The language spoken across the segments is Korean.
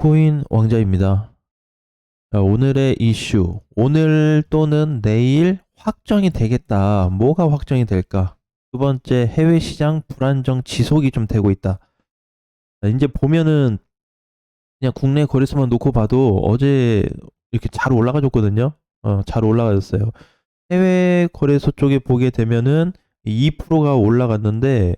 비트코인 왕자입니다. 자, 오늘의 이슈. 오늘 또는 내일 확정이 되겠다. 뭐가 확정이 될까? 두 번째, 해외 시장 불안정 지속이 좀 되고 있다. 자, 이제 보면은 그냥 국내 거래소만 놓고 봐도 어제 이렇게 잘 올라가줬거든요. 잘 올라가졌어요. 해외 거래소 쪽에 보게 되면은 2%가 올라갔는데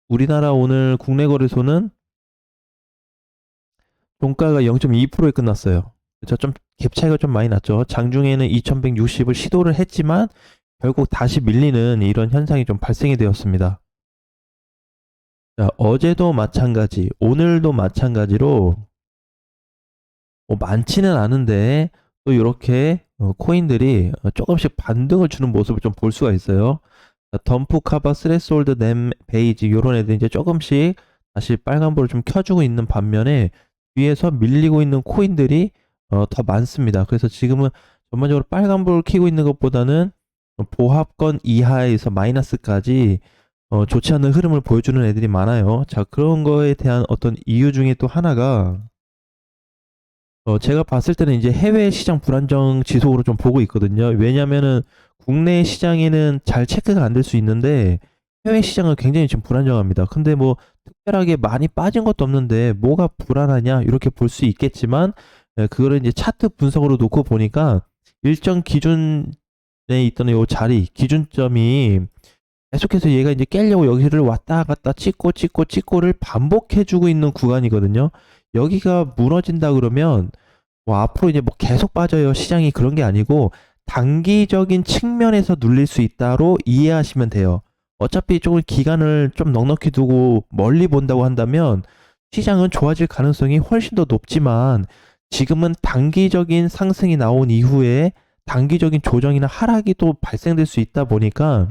우리나라 오늘 국내 거래소는 종가가 0.2%에 끝났어요. 그래서 좀 갭 차이가 좀 많이 났죠. 장중에는 2160을 시도를 했지만 결국 다시 밀리는 이런 현상이 좀 발생이 되었습니다. 자, 어제도 마찬가지, 오늘도 마찬가지로 많지는 않은데 또 이렇게 코인들이 조금씩 반등을 주는 모습을 좀 볼 수가 있어요. 자, 덤프 카바 스레스홀드 램 베이지 이런 애들 이제 조금씩 다시 빨간불을 좀 켜주고 있는 반면에 위에서 밀리고 있는 코인들이 더 많습니다. 그래서 지금은 전반적으로 빨간불을 켜고 있는 것보다는 보합권 이하에서 마이너스까지 좋지 않은 흐름을 보여주는 애들이 많아요. 자, 그런 거에 대한 어떤 이유 중에 또 하나가 제가 봤을 때는 이제 해외 시장 불안정 지속으로 좀 보고 있거든요. 왜냐면은 국내 시장에는 잘 체크가 안 될 수 있는데 해외 시장은 굉장히 지금 불안정합니다. 근데 뭐 특별하게 많이 빠진 것도 없는데 뭐가 불안하냐 이렇게 볼 수 있겠지만 그거를 이제 차트 분석으로 놓고 보니까 일정 기준에 있던 요 자리 기준점이 계속해서 얘가 이제 깨려고 여기를 왔다 갔다 찍고를 반복해주고 있는 구간이거든요. 여기가 무너진다 그러면 뭐 앞으로 이제 뭐 계속 빠져요 시장이 그런 게 아니고 단기적인 측면에서 눌릴 수 있다로 이해하시면 돼요. 어차피 조금 기간을 좀 넉넉히 두고 멀리 본다고 한다면 시장은 좋아질 가능성이 훨씬 더 높지만 지금은 단기적인 상승이 나온 이후에 단기적인 조정이나 하락이 또 발생될 수 있다 보니까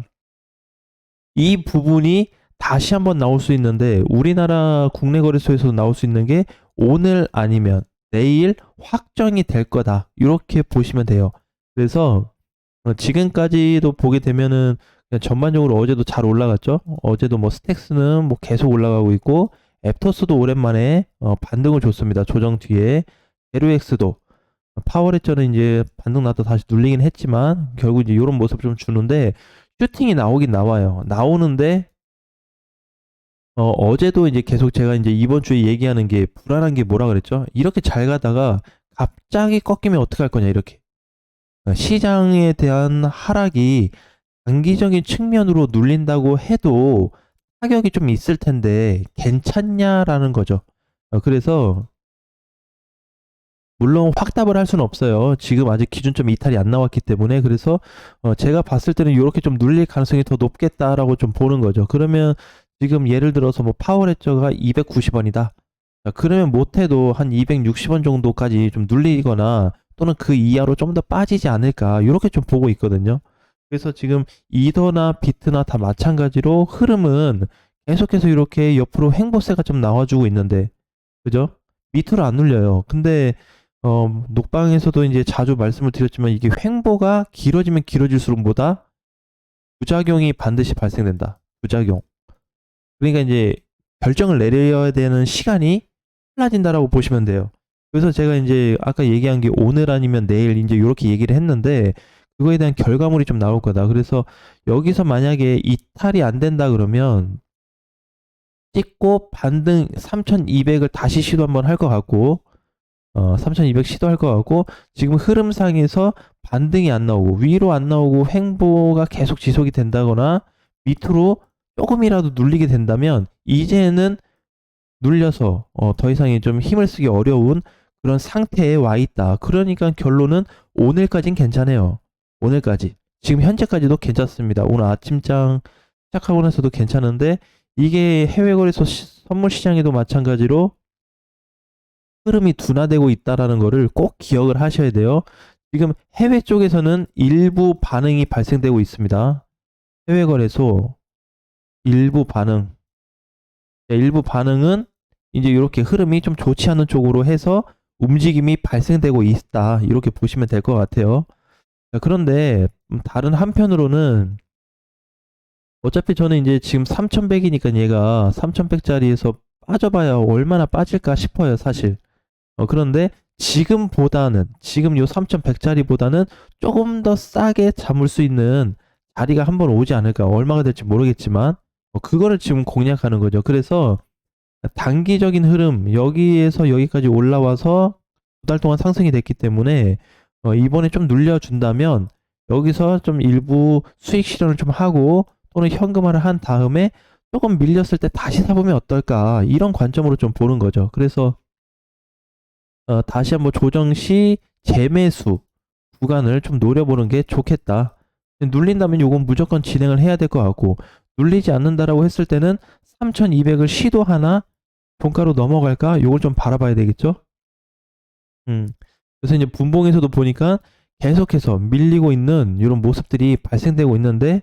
이 부분이 다시 한번 나올 수 있는데 우리나라 국내 거래소에서 나올 수 있는 게 오늘 아니면 내일 확정이 될 거다. 이렇게 보시면 돼요. 그래서 지금까지도 보게 되면은 그냥 전반적으로 어제도 잘 올라갔죠. 어제도 뭐 스택스는 뭐 계속 올라가고 있고 앱토스도 오랜만에 반등을 줬습니다. 조정 뒤에 LOX도 파워레저는 이제 반등 났다 다시 눌리긴 했지만 결국 이제 이런 모습 좀 주는데 슈팅이 나오긴 나와요. 나오는데 어제도 이제 계속 제가 이제 이번 주에 얘기하는 게 불안한 게 뭐라 그랬죠? 이렇게 잘 가다가 갑자기 꺾이면 어떡할 거냐 이렇게. 시장에 대한 하락이 단기적인 측면으로 눌린다고 해도 타격이 좀 있을 텐데 괜찮냐라는 거죠. 그래서 물론 확답을 할 수는 없어요. 지금 아직 기준점 이탈이 안 나왔기 때문에 그래서 제가 봤을 때는 이렇게 좀 눌릴 가능성이 더 높겠다라고 좀 보는 거죠. 그러면 지금 예를 들어서 뭐 파워레저가 290원이다. 그러면 못해도 한 260원 정도까지 좀 눌리거나 또는 그 이하로 좀 더 빠지지 않을까 이렇게 좀 보고 있거든요. 그래서 지금 이더나 비트나 다 마찬가지로 흐름은 계속해서 이렇게 옆으로 횡보세가 좀 나와주고 있는데 그죠? 밑으로 안 눌려요. 근데 녹방에서도 이제 자주 말씀을 드렸지만 이게 횡보가 길어지면 길어질수록 뭐다? 부작용이 반드시 발생된다. 부작용. 그러니까 이제 결정을 내려야 되는 시간이 빨라진다라고 보시면 돼요. 그래서 제가 이제 아까 얘기한 게 오늘 아니면 내일 이제 이렇게 얘기를 했는데 그거에 대한 결과물이 좀 나올 거다. 그래서 여기서 만약에 이탈이 안 된다 그러면 찍고 반등 3200을 다시 시도 한번 할 것 같고 3200 시도할 것 같고 지금 흐름상에서 반등이 안 나오고 위로 안 나오고 횡보가 계속 지속이 된다거나 밑으로 조금이라도 눌리게 된다면 이제는 눌려서 더 이상 좀 힘을 쓰기 어려운 그런 상태에 와 있다. 그러니까 결론은 오늘까진 괜찮아요. 오늘까지. 지금 현재까지도 괜찮습니다. 오늘 아침장 시작하고 나서도 괜찮은데 이게 해외 거래소 선물 시장에도 마찬가지로 흐름이 둔화되고 있다라는 거를 꼭 기억을 하셔야 돼요. 지금 해외 쪽에서는 일부 반응이 발생되고 있습니다. 해외 거래소 일부 반응. 일부 반응은 이제 이렇게 흐름이 좀 좋지 않은 쪽으로 해서 움직임이 발생되고 있다. 이렇게 보시면 될 것 같아요. 그런데 다른 한편으로는 어차피 저는 이제 지금 3100이니까 얘가 3100짜리에서 빠져봐야 얼마나 빠질까 싶어요, 사실. 그런데 지금 요 3,100짜리보다는 조금 더 싸게 잡을 수 있는 자리가 한번 오지 않을까. 얼마가 될지 모르겠지만 그거를 지금 공략하는 거죠. 그래서 단기적인 흐름, 여기에서 여기까지 올라와서 2달 동안 상승이 됐기 때문에 이번에 좀 눌려준다면 여기서 좀 일부 수익 실현을 좀 하고 또는 현금화를 한 다음에 조금 밀렸을 때 다시 사보면 어떨까, 이런 관점으로 좀 보는 거죠. 그래서 다시 한번 조정 시 재매수 구간을 좀 노려보는 게 좋겠다. 눌린다면 요건 무조건 진행을 해야 될 것 같고, 눌리지 않는다라고 했을 때는 3,200을 시도하나 종가로 넘어갈까, 요걸 좀 바라봐야 되겠죠. 그래서 이제 분봉에서도 보니까 계속해서 밀리고 있는 이런 모습들이 발생되고 있는데,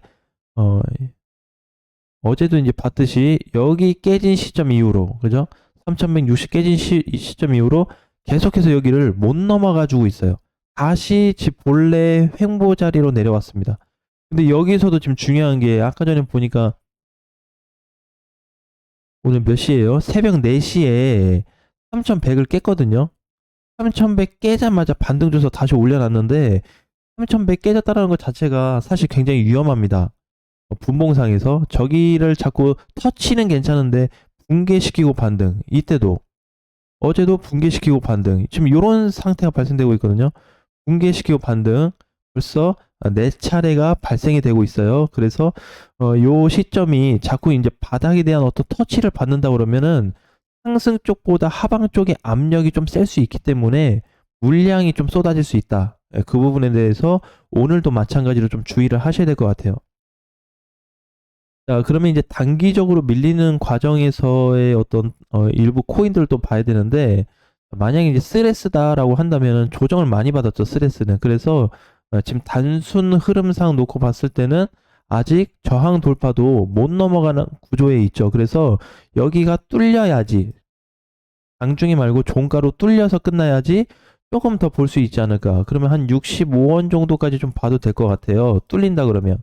어제도 이제 봤듯이 여기 깨진 시점 이후로, 그죠? 3,160 깨진 시점 이후로 계속해서 여기를 못 넘어가지고 있어요. 다시 집 본래 횡보 자리로 내려왔습니다. 근데 여기서도 지금 중요한 게, 아까 전에 보니까 오늘 몇 시에요? 새벽 4시에 3,100을 깼거든요. 3,100 깨자마자 반등 줘서 다시 올려놨는데, 3,100 깨졌다라는 것 자체가 사실 굉장히 위험합니다. 분봉상에서 저기를 자꾸 터치는 괜찮은데 붕괴시키고 반등, 이때도 어제도 붕괴시키고 반등, 지금 이런 상태가 발생되고 있거든요. 붕괴시키고 반등 벌써 4차례가 발생이 되고 있어요. 그래서 요 시점이 자꾸 이제 바닥에 대한 어떤 터치를 받는다 그러면은 상승 쪽보다 하방 쪽의 압력이 좀 셀 수 있기 때문에 물량이 좀 쏟아질 수 있다. 그 부분에 대해서 오늘도 마찬가지로 좀 주의를 하셔야 될 것 같아요. 자, 그러면 이제 단기적으로 밀리는 과정에서의 어떤 일부 코인들도 봐야 되는데, 만약에 이제 스트레스다라고 한다면은 조정을 많이 받았죠, 스트레스는. 그래서 지금 단순 흐름상 놓고 봤을 때는 아직 저항 돌파도 못 넘어가는 구조에 있죠. 그래서 여기가 뚫려야지, 장중에 말고 종가로 뚫려서 끝나야지 조금 더 볼 수 있지 않을까. 그러면 한 65원 정도까지 좀 봐도 될 것 같아요, 뚫린다 그러면.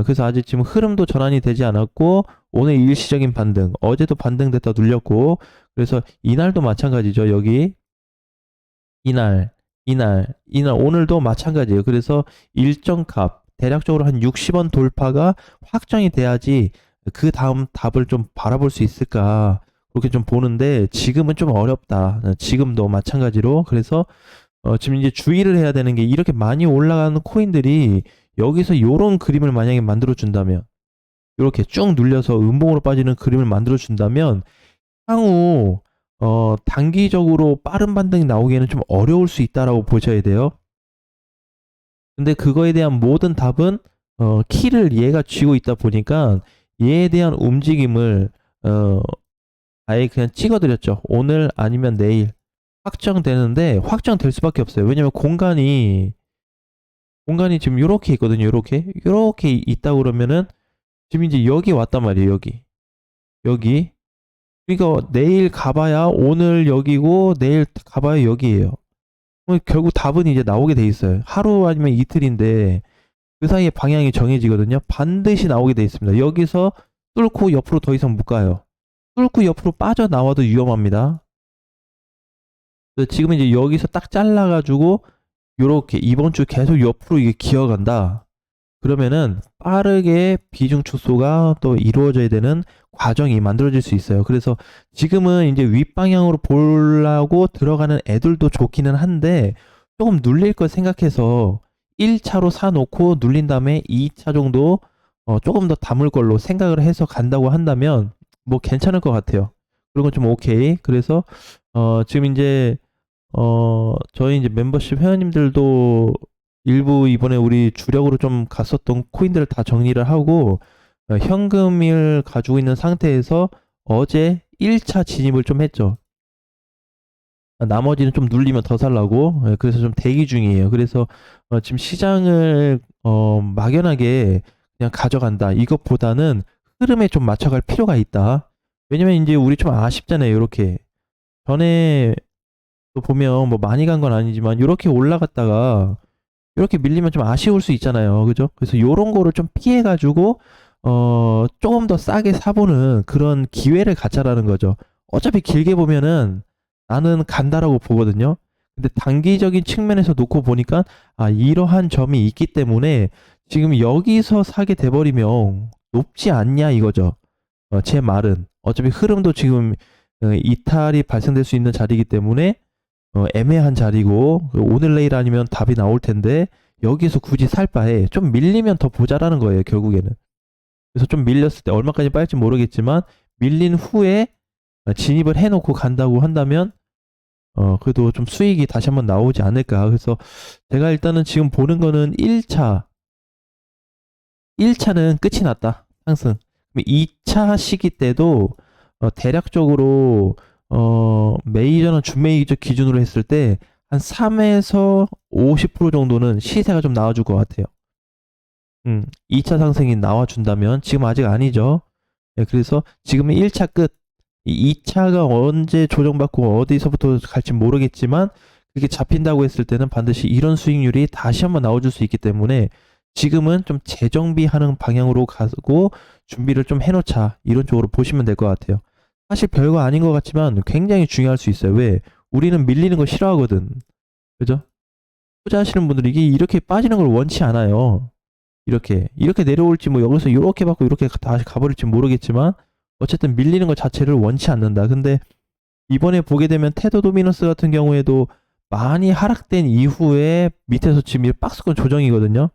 그래서 아직 지금 흐름도 전환이 되지 않았고, 오늘 일시적인 반등, 어제도 반등됐다 눌렸고, 그래서 이날도 마찬가지죠. 여기 이날 오늘도 마찬가지예요. 그래서 일정 값, 대략적으로 한 60원 돌파가 확정이 돼야지 그 다음 답을 좀 바라볼 수 있을까, 그렇게 좀 보는데 지금은 좀 어렵다. 지금도 마찬가지로. 그래서 지금 이제 주의를 해야 되는 게, 이렇게 많이 올라가는 코인들이 여기서 요런 그림을 만약에 만들어 준다면, 이렇게 쭉 눌려서 음봉으로 빠지는 그림을 만들어 준다면 향후 단기적으로 빠른 반등이 나오기에는 좀 어려울 수 있다라고 보셔야 돼요. 근데 그거에 대한 모든 답은 키를 얘가 쥐고 있다 보니까 얘에 대한 움직임을 아예 그냥 찍어드렸죠. 오늘 아니면 내일 확정되는데, 확정될 수밖에 없어요. 왜냐면 공간이 지금 요렇게 있거든요. 요렇게 있다 그러면은 지금 이제 여기 왔단 말이에요. 여기. 그러니까 내일 가봐야 오늘 여기고 내일 가봐야 여기예요. 결국 답은 이제 나오게 돼 있어요. 하루 아니면 이틀인데 그 사이에 방향이 정해지거든요. 반드시 나오게 돼 있습니다. 여기서 뚫고 옆으로 더 이상 못 가요. 뚫고 옆으로 빠져나와도 위험합니다. 그래서 지금 이제 여기서 딱 잘라가지고 요렇게 이번 주 계속 옆으로 이게 기어간다. 그러면은 빠르게 비중 축소가 또 이루어져야 되는 과정이 만들어질 수 있어요. 그래서 지금은 이제 윗방향으로 보려고 들어가는 애들도 좋기는 한데, 조금 눌릴 걸 생각해서 1차로 사놓고 눌린 다음에 2차 정도 조금 더 담을 걸로 생각을 해서 간다고 한다면 뭐 괜찮을 것 같아요. 그런 건 좀 오케이. 그래서 지금 이제 저희 이제 멤버십 회원님들도 일부 이번에 우리 주력으로 좀 갔었던 코인들을 다 정리를 하고 현금을 가지고 있는 상태에서 어제 1차 진입을 좀 했죠. 나머지는 좀 눌리면 더 살라고. 그래서 좀 대기 중이에요. 그래서 지금 시장을 막연하게 그냥 가져간다, 이것보다는 흐름에 좀 맞춰갈 필요가 있다. 왜냐면 이제 우리 좀 아쉽잖아요. 이렇게 전에 또 보면 뭐 많이 간 건 아니지만 이렇게 올라갔다가 이렇게 밀리면 좀 아쉬울 수 있잖아요. 그죠? 그래서 요런 거를 좀 피해가지고 조금 더 싸게 사보는 그런 기회를 갖자라는 거죠. 어차피 길게 보면은 나는 간다라고 보거든요. 근데 단기적인 측면에서 놓고 보니까 이러한 점이 있기 때문에 지금 여기서 사게 돼버리면 높지 않냐 이거죠. 제 말은 어차피 흐름도 지금 이탈이 발생될 수 있는 자리이기 때문에 애매한 자리고 오늘 내일 아니면 답이 나올 텐데 여기서 굳이 살 바에 좀 밀리면 더 보자라는 거예요 결국에는. 그래서 좀 밀렸을 때 얼마까지 빠질지 모르겠지만 밀린 후에 진입을 해놓고 간다고 한다면 그래도 좀 수익이 다시 한번 나오지 않을까. 그래서 제가 일단은 지금 보는 거는 1차는 끝이 났다. 상승. 2차 시기 때도 대략적으로 메이저나 준메이저 기준으로 했을 때 한 3에서 50% 정도는 시세가 좀 나와줄 것 같아요. 2차 상승이 나와준다면 지금 아직 아니죠. 네, 그래서 지금은 1차 끝. 이 2차가 언제 조정받고 어디서부터 갈지 모르겠지만 그렇게 잡힌다고 했을 때는 반드시 이런 수익률이 다시 한번 나와줄 수 있기 때문에 지금은 좀 재정비하는 방향으로 가고 준비를 좀 해놓자 이런 쪽으로 보시면 될 것 같아요. 사실 별거 아닌 것 같지만 굉장히 중요할 수 있어요. 왜? 우리는 밀리는 거 싫어하거든. 그죠? 투자하시는 분들이 이게 이렇게 빠지는 걸 원치 않아요. 이렇게 내려올지 뭐 여기서 이렇게 받고 이렇게 다시 가버릴지 모르겠지만 어쨌든 밀리는 것 자체를 원치 않는다. 근데 이번에 보게 되면 테더 도미너스 같은 경우에도 많이 하락된 이후에 밑에서 지금 이 박스권 조정이거든요.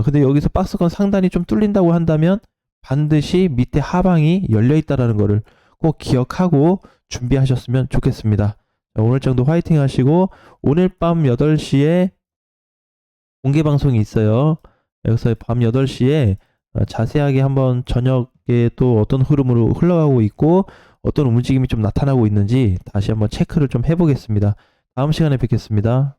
근데 여기서 박스권 상단이 좀 뚫린다고 한다면 반드시 밑에 하방이 열려 있다라는 거를 꼭 기억하고 준비하셨으면 좋겠습니다. 오늘 정도 화이팅 하시고 오늘 밤 8시에 공개 방송이 있어요. 여기서 밤 8시에 자세하게 한번 저녁에 또 어떤 흐름으로 흘러가고 있고 어떤 움직임이 좀 나타나고 있는지 다시 한번 체크를 좀 해보겠습니다. 다음 시간에 뵙겠습니다.